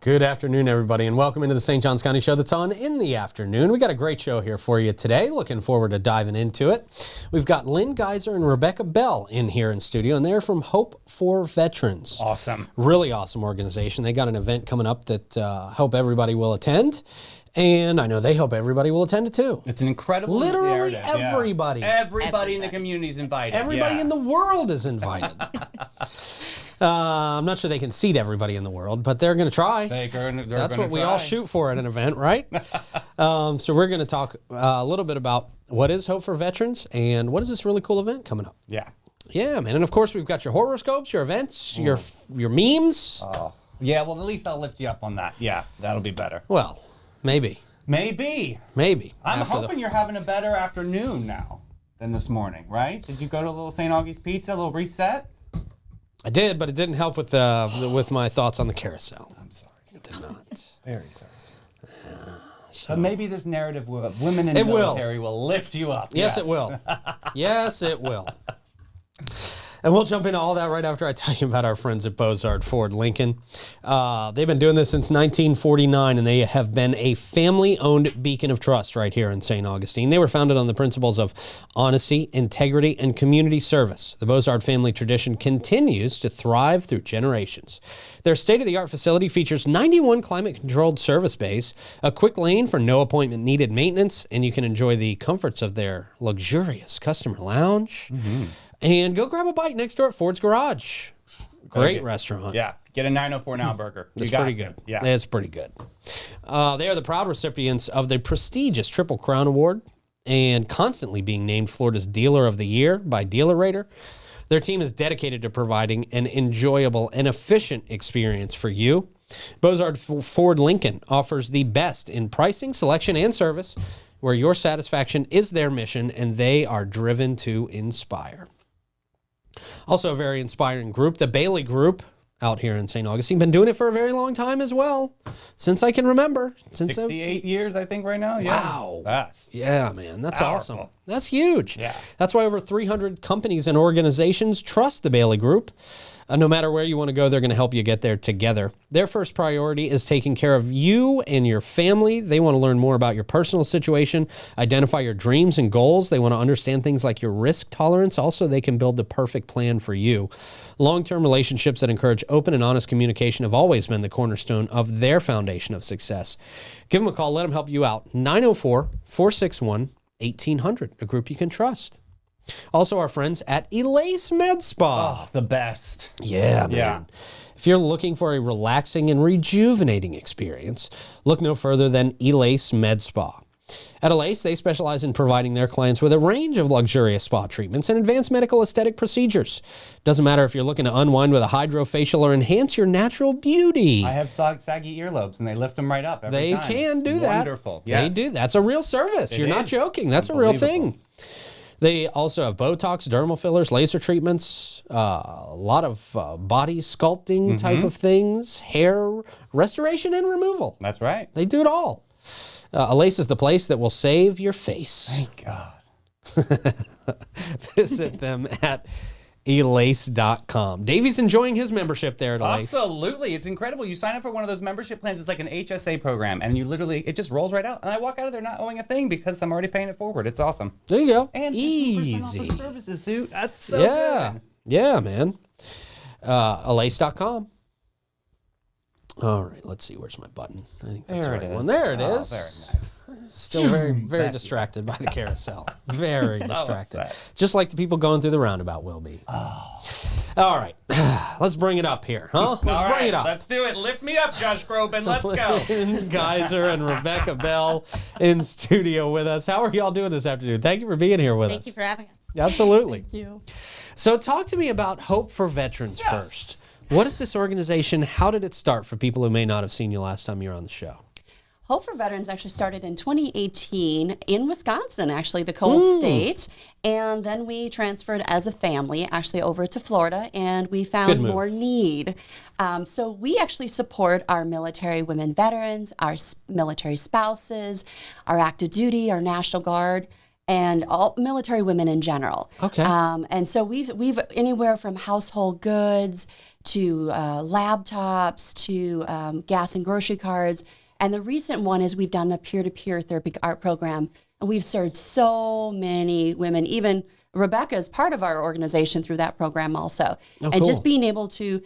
Good afternoon, everybody, and welcome into the St. Johns County Show that's on in the afternoon. We got a great show here for you today. Looking forward to diving into it. We've got Lynn, Geiser, and Rebeka Bell in here in studio, and they're from Hope4veterans. Awesome. Really awesome organization. They got an event coming up that I hope everybody will attend. And I know they hope everybody will attend it too. It's an incredible Literally narrative. everybody. Yeah. Everybody in the community is invited. Everybody in the world is invited. I'm not sure they can seat everybody in the world, but they're going to try. That's what we all shoot for at an event, right? So we're going to talk a little bit about what is Hope4veterans and what is this really cool event coming up. Yeah. Yeah, man. And of course, we've got your horoscopes, your events, your memes. Yeah, well, at least I'll lift you up on that. Yeah, that'll be better. Well, maybe. I'm hoping you're having a better afternoon now than this morning, right? Did you go to a little St. Augie's Pizza, a little reset? I did, but it didn't help with my thoughts on the carousel. I'm sorry. It did not. Very sorry. But maybe this narrative of women in the military will lift you up. Yes, it will. Yes, it will. And we'll jump into all that right after I tell you about our friends at Bozard Ford Lincoln. They've been doing this since 1949, and they have been a family-owned beacon of trust right here in St. Augustine. They were founded on the principles of honesty, integrity, and community service. The Bozard family tradition continues to thrive through generations. Their state-of-the-art facility features 91 climate-controlled service bays, a quick lane for no appointment-needed maintenance, and you can enjoy the comforts of their luxurious customer lounge. Mm-hmm. And go grab a bite next door at Ford's Garage. Great restaurant. Yeah, get a 904 Now burger. It's pretty good. Yeah, it's pretty good. They are the proud recipients of the prestigious Triple Crown Award and constantly being named Florida's Dealer of the Year by Dealer Rater. Their team is dedicated to providing an enjoyable and efficient experience for you. Bozard Ford Lincoln offers the best in pricing, selection, and service, where your satisfaction is their mission, and they are driven to inspire. Also a very inspiring group, the Bailey Group, out here in St. Augustine. Been doing it for a very long time as well, since I can remember. 68 years, I think, right now. Yeah. Wow. That's yeah, man, that's powerful. Awesome. That's huge. Yeah. That's why over 300 companies and organizations trust the Bailey Group. No matter where you want to go, they're going to help you get there together. Their first priority is taking care of you and your family. They want to learn more about your personal situation, identify your dreams and goals. They want to understand things like your risk tolerance. Also, they can build the perfect plan for you. Long-term relationships that encourage open and honest communication have always been the cornerstone of their foundation of success. Give them a call. Let them help you out. 904-461-1800, a group you can trust. Also, our friends at Elace Med Spa. Oh, the best. Yeah, man. Yeah. If you're looking for a relaxing and rejuvenating experience, look no further than Elace Med Spa. At Elace, they specialize in providing their clients with a range of luxurious spa treatments and advanced medical aesthetic procedures. Doesn't matter if you're looking to unwind with a hydrofacial or enhance your natural beauty. I have saggy earlobes, and they lift them right up every time. They can do that. Wonderful. Yes. They do. That's a real service. You're not joking. That's a real thing. They also have Botox, dermal fillers, laser treatments, a lot of body sculpting type of things, hair restoration and removal. That's right. They do it all. Elace is the place that will save your face. Thank God. Visit them at Elace.com. Davey's enjoying his membership there at Elace. Absolutely. It's incredible. You sign up for one of those membership plans. It's like an HSA program, and you literally, it just rolls right out. And I walk out of there not owing a thing because I'm already paying it forward. It's awesome. There you go. And easy. Off the services suit. That's so good. Yeah, man. Elace.com. All right, let's see. Where's my button? I think that's the right one. There it is. Very nice. Still very distracted by the carousel. Very distracted. Just like the people going through the roundabout will be. Oh. All right. Let's bring it up here, huh? Let's bring it up. Let's do it. Lift me up, Josh Groban. Let's go. Lynn, Geiser, and Rebeka Bell in studio with us. How are y'all doing this afternoon? Thank you for being here with us. Thank you for having us. Absolutely. Thank you. So talk to me about Hope4veterans first. What is this organization? How did it start for people who may not have seen you last time you were on the show? Hope4veterans actually started in 2018 in Wisconsin, actually, the cold state. And then we transferred as a family, actually, over to Florida, and we found more need. So we actually support our military women veterans, our military spouses, our active duty, our National Guard. and all military women in general. Okay. And so we've anywhere from household goods to laptops to gas and grocery cards. And the recent one is we've done a peer-to-peer therapy art program, and we've served so many women. Even Rebeka is part of our organization through that program also. Oh, and cool. just being able to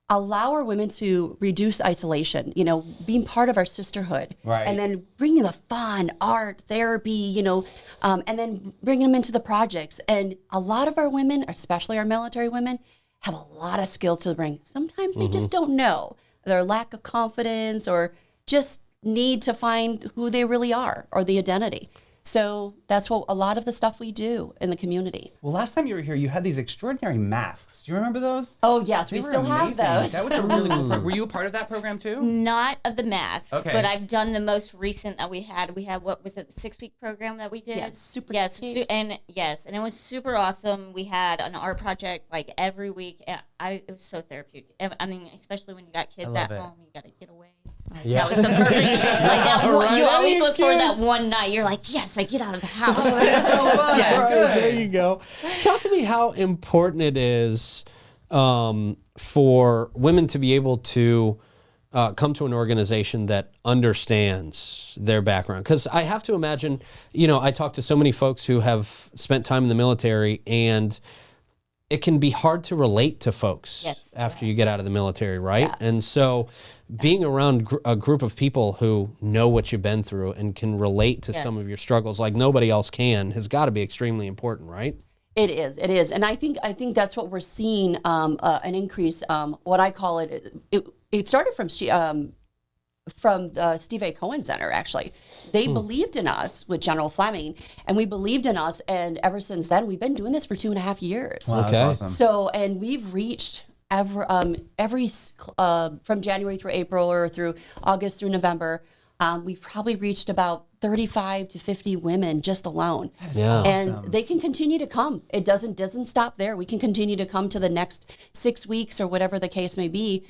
allow our women to reduce isolation, being part of our sisterhood. Right. And then bringing the fun, art, therapy, and then bringing them into the projects. And a lot of our women, especially our military women, have a lot of skill to bring. Sometimes they just don't know. Their lack of confidence or just need to find who they really are or the identity. So that's what a lot of the stuff we do in the community. Well, last time you were here, you had these extraordinary masks. Do you remember those? Oh, yes, we They were still have amazing. those. That was a really cool program. Were you a part of that program too? Not of the masks, Okay. but I've done the most recent that we had. We had, what was it, the 6-week program that we did? Yes, super Yes, tapes. and it was super awesome. We had an art project like every week. It was so therapeutic. I mean, especially when you got kids love at it. home, you got to get away. Yeah. That was the perfect. Like that one, Right, you always any look for that excuse. one night. You're like, yes, I get out of the house. Yeah, Right, good. there you go. Talk to me how important it is for women to be able to come to an organization that understands their background. Because I have to imagine, I talk to so many folks who have spent time in the military, and it can be hard to relate to folks Yes. after you get out of the military, right? Yes. And so being around a group of people who know what you've been through and can relate to Yes. some of your struggles like nobody else can has got to be extremely important, right? It is, and I think that's what we're seeing, an increase. What I call it started from the Steve A. Cohen Center. Actually, they believed in us with General Fleming, and we believed in us. And ever since then, we've been doing this for 2.5 years. Wow, Okay. that's awesome. So, and we've reached every from January through April or through August through November. We've probably reached about 35 to 50 women just alone. Yeah. And they can continue to come. It doesn't stop there. We can continue to come to the next 6 weeks or whatever the case may be,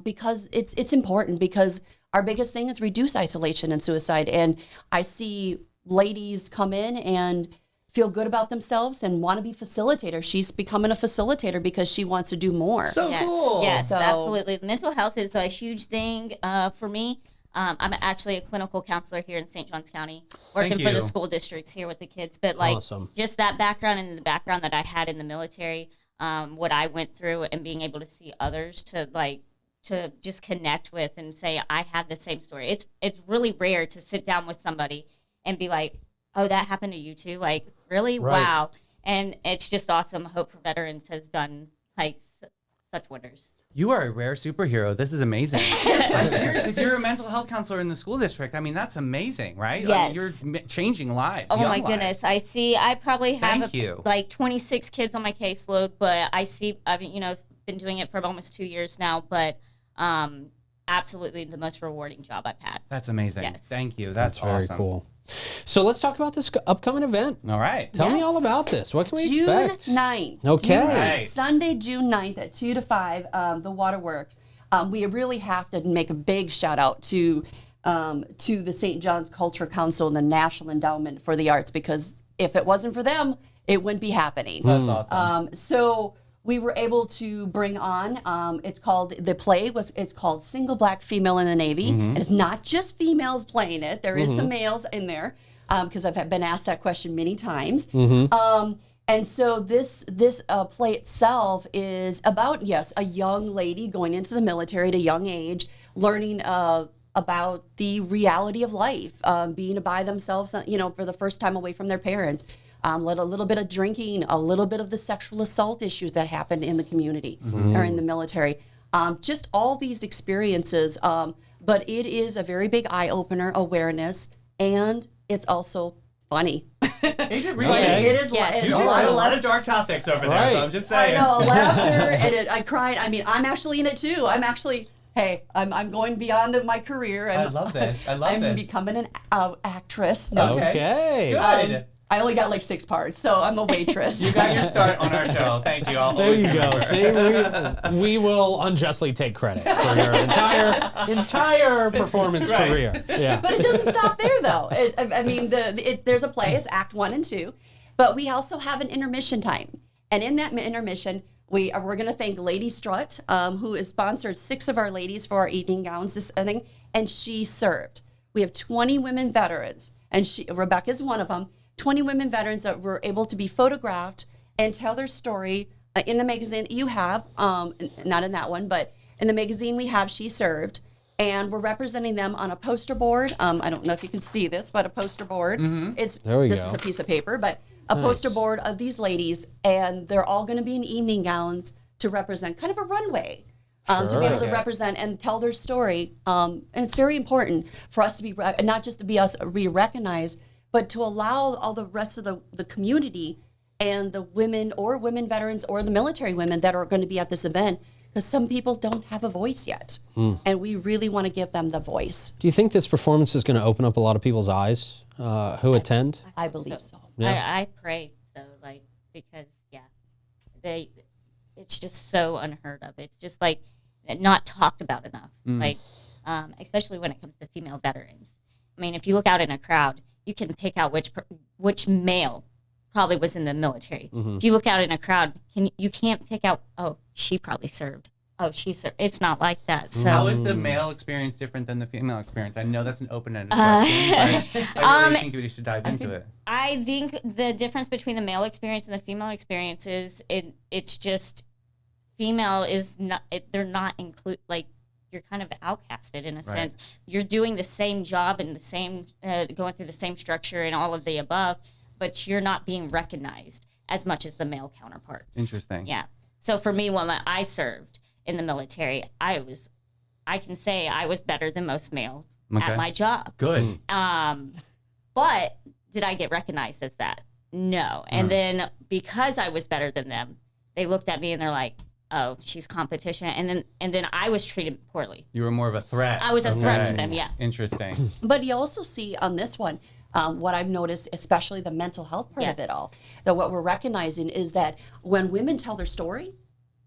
because it's important, because our biggest thing is reduce isolation and suicide. And I see ladies come in and feel good about themselves and want to be facilitators. She's becoming a facilitator because she wants to do more. So Yes, cool. yes, So- absolutely. Mental health is a huge thing for me. I'm actually a clinical counselor here in St. Johns County, working Thank for the you. school districts here with the kids. But like, Awesome. just that background and the background that I had in the military, what I went through, and being able to see others to just connect with and say, I have the same story. It's really rare to sit down with somebody and be like, oh, that happened to you too? Like, really? Right. Wow. And it's just awesome. Hope for Veterans has done like such wonders. You are a rare superhero. This is amazing. I'm serious. If you're a mental health counselor in the school district, I mean, that's amazing, right? Like, Yes. you're changing lives. Oh young my lives. goodness. I probably have Thank you. like 26 kids on my caseload, but I've been doing it for almost 2 years now, but absolutely the most rewarding job I've had. That's amazing. Yes. Thank you. That's Very awesome. cool. So let's talk about this upcoming event. All right. Tell me Yes. all about this. What can we June expect? 9th. Okay. June 9th, Right. Sunday, June 9th at 2 to 5, the Waterworks. We really have to make a big shout out to the St. John's Culture Council and the National Endowment for the Arts, because if it wasn't for them, it wouldn't be happening. That's awesome. So we were able to bring on, it's called Single Black Female in the Navy. And it's not just females playing it. There is some males in there, because I've been asked that question many times. And so this play itself is about, yes, a young lady going into the military at a young age, learning about the reality of life, being by themselves, for the first time away from their parents. A little bit of drinking, a little bit of the sexual assault issues that happen in the community or in the military. Just all these experiences. But it is a very big eye-opener, awareness, and it's also funny. Is it really? Yes. It is. Yes. It's You a just lot had a of lot of dark topics over there, Right. so I'm just I saying. know, laughter, and I cried. I mean, I'm actually in it too. I'm going beyond my career. I love this. I love I'm this. becoming an actress. Okay. Good. I only got like 6 parts, so I'm a waitress. You got your start on our show. Thank you. There you go. See, we will unjustly take credit for your entire performance career. Yeah. But it doesn't stop there, though. There's a play. It's Act 1 and 2, but we also have an intermission time, and in that intermission, we're going to thank Lady Strut, who has sponsored 6 of our ladies for our evening gowns this thing, and she served. We have 20 women veterans, and Rebeka is one of them. 20 women veterans that were able to be photographed and tell their story in the magazine that you have, not in that one, but in the magazine we have She Served, and we're representing them on a poster board. I don't know if you can see this, but a poster board. There we This go. is a piece of paper, but a poster board of these ladies, and they're all going to be in evening gowns to represent kind of a runway. To be able to represent and tell their story. And it's very important for us to be, not just to be recognized, but to allow all the rest of the community and the women veterans or the military women that are going to be at this event, because some people don't have a voice yet. And we really want to give them the voice. Do you think this performance is going to open up a lot of people's eyes who attend? I believe so. Yeah. I pray so, because it's just so unheard of. It's just not talked about enough. Especially when it comes to female veterans. I mean, if you look out in a crowd, you can pick out which male probably was in the military. If you look out in a crowd, you can't pick out, oh, she probably served. Oh, she served. It's not like that. So how is the male experience different than the female experience? I know that's an open-ended question, but I really think we should dive into it. I think the difference between the male experience and the female experience is it's just female is not. They're not you're kind of outcasted in a sense. You're doing the same job and the same, going through the same structure and all of the above, but you're not being recognized as much as the male counterpart. Interesting. Yeah. So for me, when I served in the military, I can say I was better than most males at my job. Good. But did I get recognized as that? No. And then because I was better than them, they looked at me and they're like, oh, she's competition. And then I was treated poorly. You were more of a threat. I was a threat to them, yeah. Interesting. But you also see on this one, what I've noticed, especially the mental health part of it all, that what we're recognizing is that when women tell their story,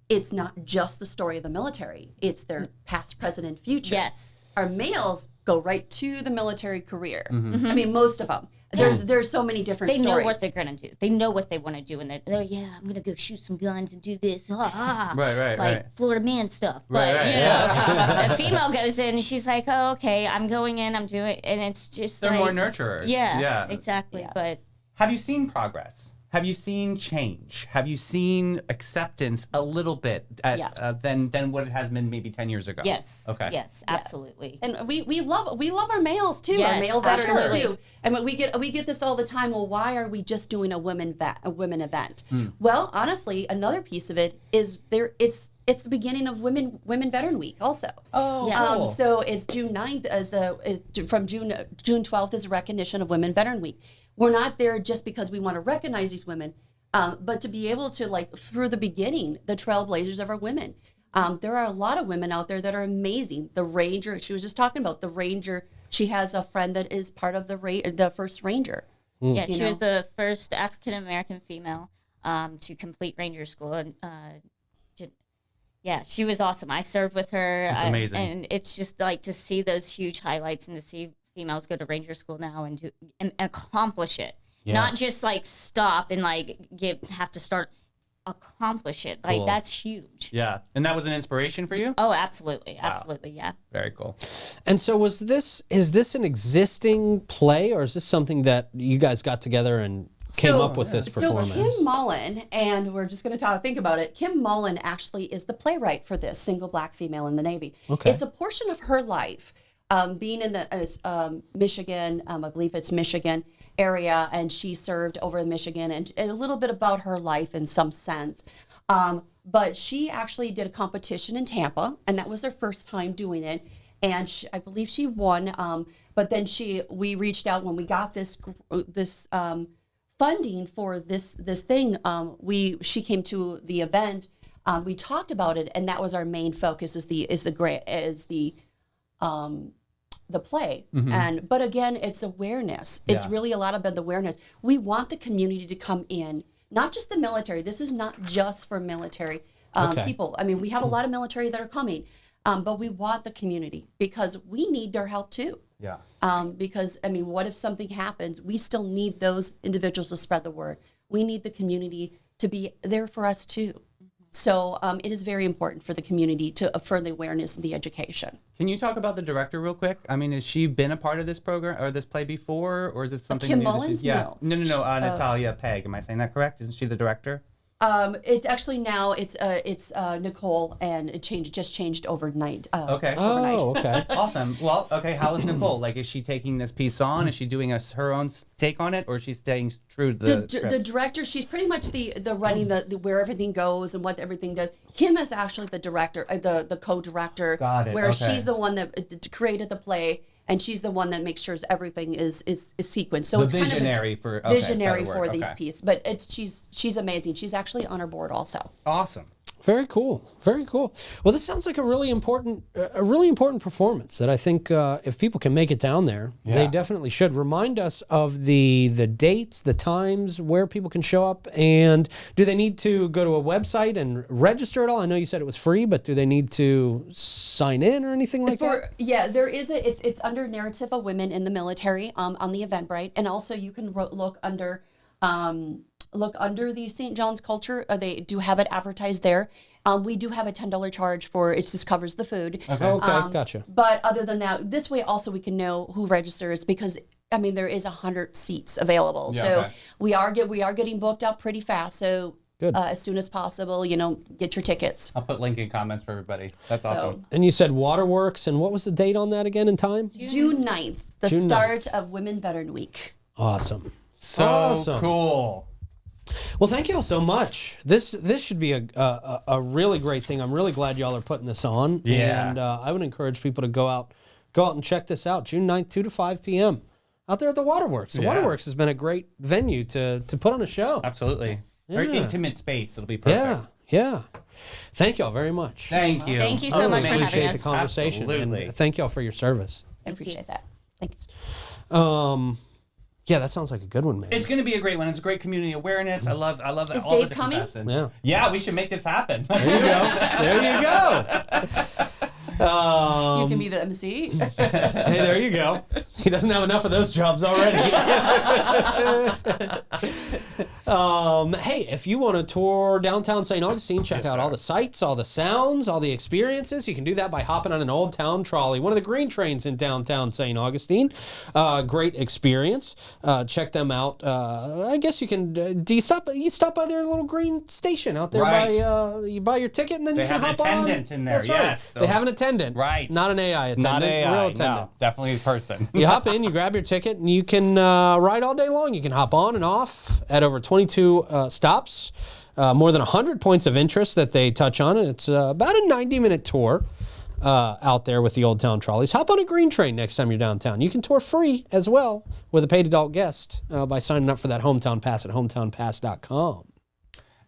it's not just the story of the military. It's their past, present, and future. Yes. Our males go right to the military career. I mean, most of them. There's so many different stories. They know what they're going to do. They know what they want to do. And they're I'm going to go shoot some guns and do this. Right. Florida man stuff. Right, But, a female goes in and she's like, oh, okay, I'm going in, I'm doing, and it's just They're more nurturers. Yeah, exactly. Yes. But have you seen progress? Have you seen change? Have you seen acceptance a little bit than what it has been maybe 10 years ago? yes. Okay. Yes, absolutely. And we love our males too, Yes, our male veterans absolutely. too. And we get this all the time. Well, why are we just doing a women event? Well, honestly, another piece of it is it's the beginning of Women Veteran Week also. Oh, Yeah. cool. So it's June 9th from June 12th is a recognition of Women Veteran Week. We're not there just because we want to recognize these women, but to be able to, through the beginning, the trailblazers of our women. There are a lot of women out there that are amazing. The Ranger, she was just talking about the Ranger. She has a friend that is part of the first Ranger. Yeah, she was the first African-American female to complete Ranger School. And yeah, she was awesome. I served with her. That's amazing. And it's just to see those huge highlights and to see females go to Ranger School now and accomplish it. Yeah. Not just stop and have to start, accomplish it. Cool. That's huge. Yeah. And that was an inspiration for you? Oh, absolutely. Absolutely. Yeah. Very cool. And so is this an existing play, or is this something that you guys got together and came up with this performance? So Kim Mullen, and we're just going to think about it. Kim Mullen actually is the playwright for this, Single Black Female in the Navy. Okay. It's a portion of her life. Being in the Michigan, I believe it's Michigan area, and she served over in Michigan, and a little bit about her life in some sense. But she actually did a competition in Tampa, and that was her first time doing it. And I believe she won. But then we reached out when we got this funding for this thing. She came to the event. We talked about it, and that was our main focus: is the the play. But again, it's awareness. It's really a lot about the awareness. We want the community to come in, not just the military. This is not just for military people. I mean, we have a lot of military that are coming, but we want the community because we need their help too. Yeah. Because, I mean, what if something happens? We still need those individuals to spread the word. We need the community to be there for us too. So it is very important for the community to further awareness and the education. Can you talk about the director real quick? I mean, has she been a part of this program or this play before, or is this something Kim new that Mullins? she's- Yes. No. Natalia Pegg. Am I saying that correct? Isn't she the director? It's actually now it's Nicole, and it just changed overnight. Okay. Oh, okay. Awesome. Well, okay. How is Nicole? Like, is she taking this piece on? Is she doing her own take on it, or is she staying true to the script? The director, she's pretty much the running the where everything goes and what everything does. Kim is actually the director, the co-director. Got it, Where okay. she's the one that created the play, and she's the one that makes sure everything is sequenced. So The it's visionary kind of for- okay, visionary better for word, these okay. pieces. But she's amazing. She's actually on our board also. Awesome. Very cool. Very cool. Well, this sounds like a really important performance that I think if people can make it down there, they definitely should. Remind us of the dates, the times, where people can show up, and do they need to go to a website and register at all? I know you said it was free, but do they need to sign in or anything like that? Yeah, there is it's under Narrative of Women in the Military on the Eventbrite, and also you can look under the St. John's Culture. They do have it advertised there. We do have a $10 charge for it. Just covers the food. Okay, gotcha. But other than that, this way also we can know who registers because I mean there is 100 seats available. Yeah, so okay. we are getting booked up pretty fast. So as soon as possible, get your tickets. I'll put link in comments for everybody. That's awesome. And you said Waterworks, and what was the date on that again in time? June 9th, the June start 9th. of Women Veteran Week. Awesome. So Awesome. cool. Well, thank y'all so much. This should be a really great thing. I'm really glad y'all are putting this on. Yeah. And I would encourage people to go out and check this out. June 9th, 2 to 5 p.m. out there at the Waterworks. The Yeah. Waterworks has been a great venue to put on a show. Absolutely. Very Yeah. intimate space. It'll be perfect. Yeah. Thank y'all very much. Thank you. Thank you so I really much for having appreciate the us. conversation. Absolutely. And thank y'all for your service. I appreciate that. Thanks. Yeah, that sounds like a good one, man. It's going to be a great one. It's great community awareness. I love Is all Dave the different coming? facets. Yeah. Yeah, we should make this happen. There you go. There you go. You can be the MC. Hey, there you go. He doesn't have enough of those jobs already. Hey, if you want to tour downtown St. Augustine, check out all the sights, all the sounds, all the experiences. You can do that by hopping on an old town trolley, one of the green trains in downtown St. Augustine. Great experience. Check them out. I guess you can. Do you stop by their little green station out there? Right. You buy your ticket and then They you can have an hop on. attendant in there, That's right. yes. They have an attendant. Right. Not an AI attendant. Not AI. A real attendant. No, definitely a person. You hop in, you grab your ticket, and you can ride all day long. You can hop on and off at over 22 stops, more than 100 points of interest that they touch on, and it's about a 90-minute tour out there with the Old Town Trolleys. Hop on a green train next time you're downtown. You can tour free as well with a paid adult guest by signing up for that Hometown Pass at hometownpass.com.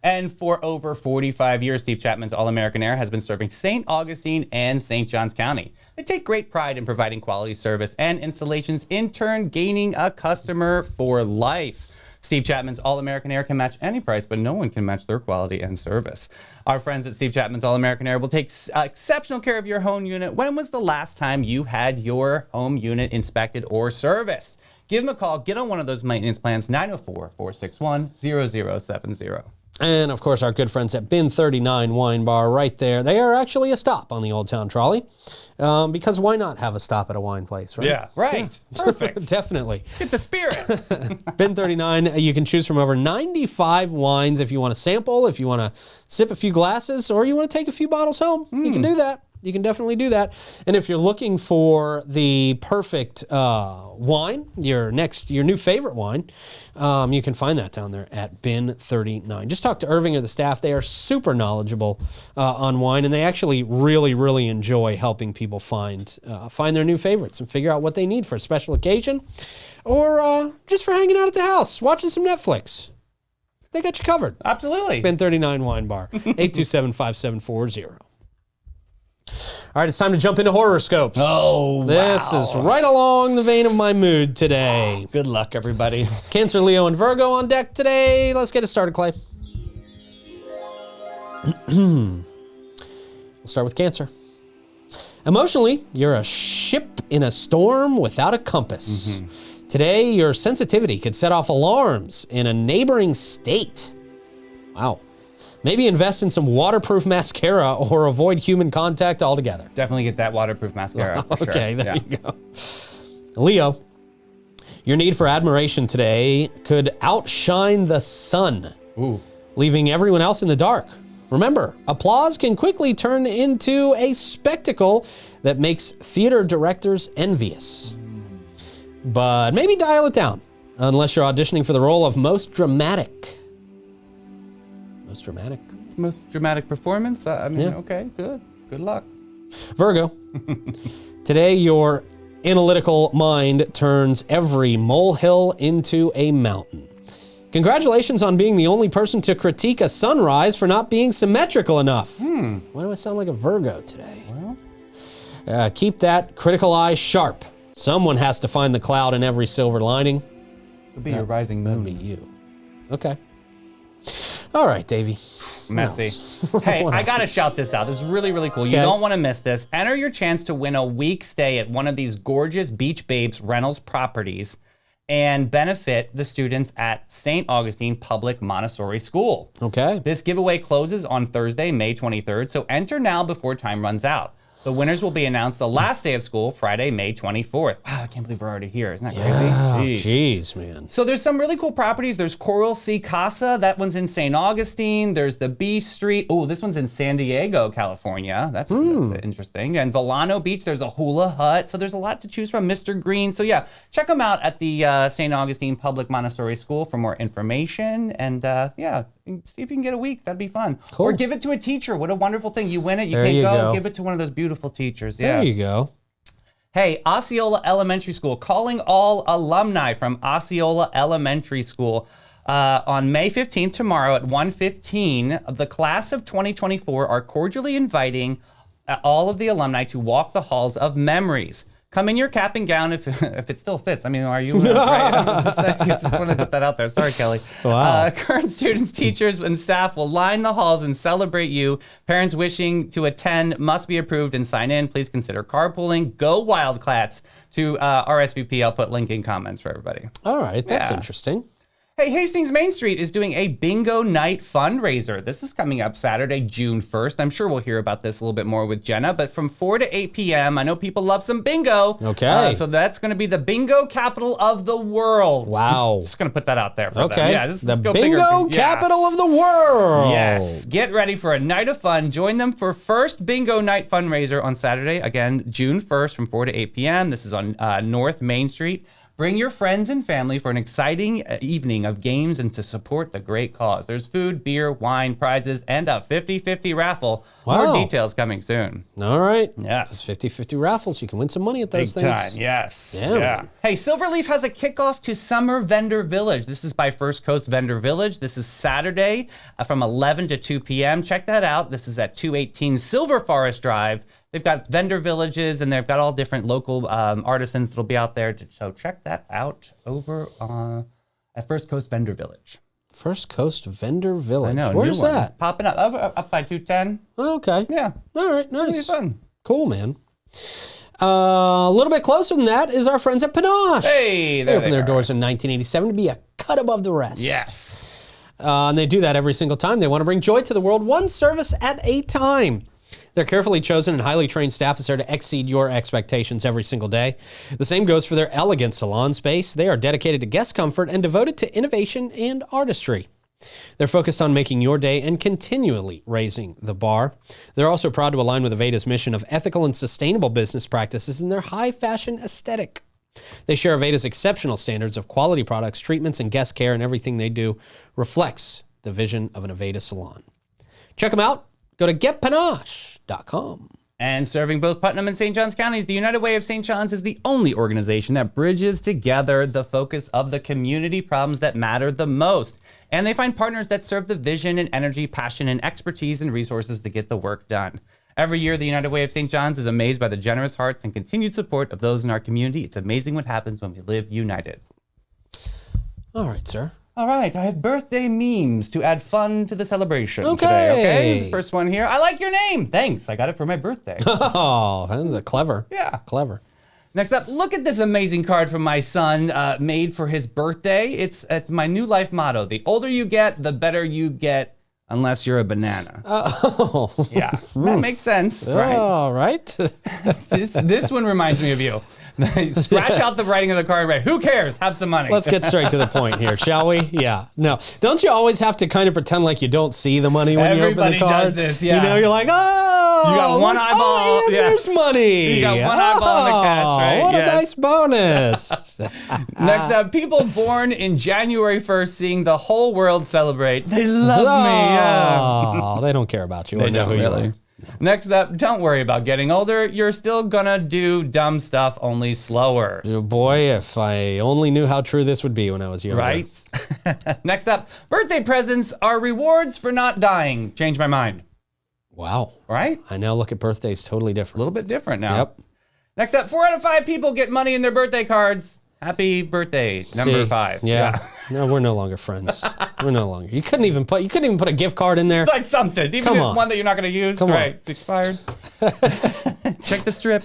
And for over 45 years, Steve Chapman's All-American Air has been serving St. Augustine and St. Johns County. They take great pride in providing quality service and installations, in turn gaining a customer for life. Steve Chapman's All-American Air can match any price, but no one can match their quality and service. Our friends at Steve Chapman's All-American Air will take exceptional care of your home unit. When was the last time you had your home unit inspected or serviced? Give them a call. Get on one of those maintenance plans, 904-461-0070. And, of course, our good friends at Bin 39 Wine Bar right there. They are actually a stop on the Old Town Trolley because why not have a stop at a wine place, right? Yeah, right. Perfect. Definitely. Get the spirit. Bin 39, you can choose from over 95 wines if you want to sample, if you want to sip a few glasses, or you want to take a few bottles home. You can do that. You can definitely do that. And if you're looking for the perfect wine, your new favorite wine, you can find that down there at Bin 39. Just talk to Irving or the staff. They are super knowledgeable on wine, and they actually really, really enjoy helping people find their new favorites and figure out what they need for a special occasion or just for hanging out at the house, watching some Netflix. They got you covered. Absolutely. Bin 39 Wine Bar, 827-5740. All right, it's time to jump into horoscopes. Oh, This is right along the vein of my mood today. Good luck, everybody. Cancer, Leo, and Virgo on deck today. Let's get it started, Clay. We'll start with Cancer. Emotionally, you're a ship in a storm without a compass. Today, your sensitivity could set off alarms in a neighboring state. Wow. Maybe invest in some waterproof mascara or avoid human contact altogether. Definitely get that waterproof mascara. For sure. Okay, there you go. Leo, your need for admiration today could outshine the sun, leaving everyone else in the dark. Remember, applause can quickly turn into a spectacle that makes theater directors envious. But maybe dial it down, unless you're auditioning for the role of most dramatic. Most dramatic? Most dramatic performance? Okay, good. Good luck. Virgo, today your analytical mind turns every molehill into a mountain. Congratulations on being the only person to critique a sunrise for not being symmetrical enough. Why do I sound like a Virgo today? Well, keep that critical eye sharp. Someone has to find the cloud in every silver lining. It'll be your rising moon. That'd be you. Okay. All right, Davey. Messy. Hey, I gotta shout this out. This is really, really cool. You don't want to miss this. Enter your chance to win a week stay at one of these gorgeous Beach Babes Reynolds properties and benefit the students at St. Augustine Public Montessori School. Okay. This giveaway closes on Thursday, May 23rd, so enter now before time runs out. The winners will be announced the last day of school, Friday, May 24th. Wow, I can't believe we're already here. Isn't that crazy? Jeez, man. So there's some really cool properties. There's Coral Sea Casa. That one's in St. Augustine. There's the B Street. Oh, this one's in San Diego, California. That's interesting. And Volano Beach, there's a hula hut. So there's a lot to choose from. Mr. Green. So yeah, check them out at the St. Augustine Public Montessori School for more information. And yeah, see if you can get a week. That'd be fun. Cool. Or give it to a teacher. What a wonderful thing. You win it. You There can't you go. go. Give it to one of those beautiful teachers. Yeah. There you go. Hey, Osceola Elementary School, calling all alumni from Osceola Elementary School on May 15th, tomorrow at 1:15. The class of 2024 are cordially inviting all of the alumni to walk the halls of memories. Come in your cap and gown if it still fits. I mean, are you right? I just want to put that out there. Sorry, Kelly. Wow. Current students, teachers, and staff will line the halls and celebrate you. Parents wishing to attend must be approved and sign in. Please consider carpooling. Go Wildcats to RSVP. I'll put link in comments for everybody. All right, that's interesting. Hey, Hastings Main Street is doing a bingo night fundraiser. This is coming up Saturday, June 1st. I'm sure we'll hear about this a little bit more with Jenna, but from 4 to 8 p.m., I know people love some bingo. Okay. So that's going to be the bingo capital of the world. Wow. Just going to put that out there for them. Okay. Yeah, the let's go bingo bigger. capital of the world. Yes. Get ready for a night of fun. Join them for first bingo night fundraiser on Saturday, again, June 1st from 4 to 8 p.m. This is on North Main Street. Bring your friends and family for an exciting evening of games and to support the great cause. There's food, beer, wine, prizes, and a 50-50 raffle. Wow. More details coming soon. All right. Yes. 50-50 raffles. You can win some money at those Big things. time, yes. Yeah. Hey, Silverleaf has a kickoff to Summer Vendor Village. This is by First Coast Vendor Village. This is Saturday from 11 to 2 p.m. Check that out. This is at 218 Silver Forest Drive. They've got vendor villages, and they've got all different local artisans that'll be out there. So check that out over at First Coast Vendor Village. First Coast Vendor Village. I know. Where's new one. that? Popping up by 210. Oh, okay. Yeah. All right. It'll be Nice. fun. Cool, man. A little bit closer than that is our friends at Panache. Hey, they opened their doors in 1987 to be a cut above the rest. Yes. And they do that every single time. They want to bring joy to the world, one service at a time. Their carefully chosen and highly trained staff is there to exceed your expectations every single day. The same goes for their elegant salon space. They are dedicated to guest comfort and devoted to innovation and artistry. They're focused on making your day and continually raising the bar. They're also proud to align with Aveda's mission of ethical and sustainable business practices in their high fashion aesthetic. They share Aveda's exceptional standards of quality products, treatments, and guest care, and everything they do reflects the vision of an Aveda salon. Check them out. Go to getpanache.com. And serving both Putnam and St. Johns counties, the United Way of St. Johns is the only organization that bridges together the focus of the community problems that matter the most. And they find partners that serve the vision and energy, passion, and expertise and resources to get the work done. Every year, the United Way of St. John's is amazed by the generous hearts and continued support of those in our community. It's amazing what happens when we live united. All right, sir. All right, I have birthday memes to add fun to the celebration Okay. today, okay? The first one here. I like your name. Thanks. I got it for my birthday. Oh, that's clever. Yeah. Clever. Next up, look at this amazing card from my son made for his birthday. It's my new life motto. The older you get, the better you get, unless you're a banana. Oh. Yeah, that makes sense, right? All right. This one reminds me of you. Scratch out the writing of the card, right? Who cares? Have some money. Let's get straight to the point here, shall we? Yeah. No. Don't you always have to kind of pretend like you don't see the money when Everybody you open the card? does this, yeah. You know, you're like, oh, You got one look, eyeball, Oh, and yeah. there's money. You got one eyeball in the cash, right? What Yes. a nice bonus. Next up, people born in January 1st seeing the whole world celebrate. They love me. Yeah. Oh, they don't care about you. They or know don't who you really. are. Next up, don't worry about getting older. You're still gonna do dumb stuff, only slower. Oh, boy, if I only knew how true this would be when I was younger. Right? Next up, birthday presents are rewards for not dying. Change my mind. Wow. Right? I now look at birthdays totally A different. little bit different now. Yep. Next up, 4 out of 5 people get money in their birthday cards. Happy birthday, number See, 5. Yeah. No, we're no longer friends. We're no longer. You couldn't even put a gift card in there. Like something. Even Come if on. one that you're not going to use. Come right. on. It's expired. Check the strip.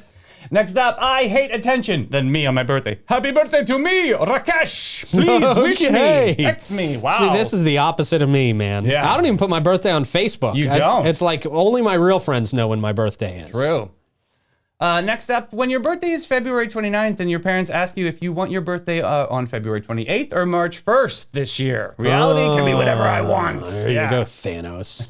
Next up, I hate attention. Then me on my birthday. Happy birthday to me, Rakesh. Please wish Okay. me. Text me. Wow. See, this is the opposite of me, man. Yeah. I don't even put my birthday on Facebook. You don't? It's like only my real friends know when my birthday is. True. Next up, when your birthday is February 29th and your parents ask you if you want your birthday on February 28th or March 1st this year. Reality can be whatever I want. There you go, Thanos.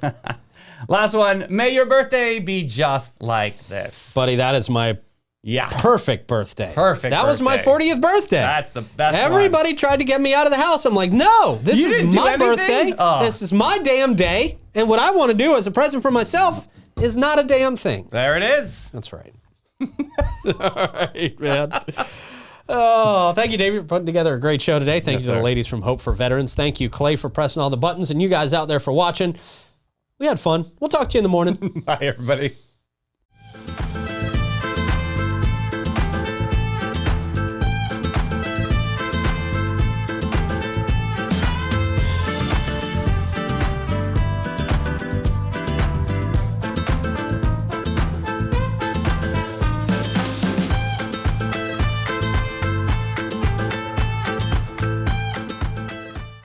Last one, may your birthday be just like this. Buddy, that is my Yeah. perfect birthday. Perfect That was my birthday. 40th birthday. That's the best Everybody tried to get me out of the house. I'm like, no, this You is didn't do my anything? birthday. Oh. This is my damn day. And what I want to do as a present for myself is not a damn thing. There it is. That's right. All right, man. Oh, thank you, David, for putting together a great show today. Thank you to the sir. ladies from Hope for Veterans. Thank you, Clay, for pressing all the buttons, and you guys out there for watching. We had fun. We'll talk to you in the morning. Bye, everybody.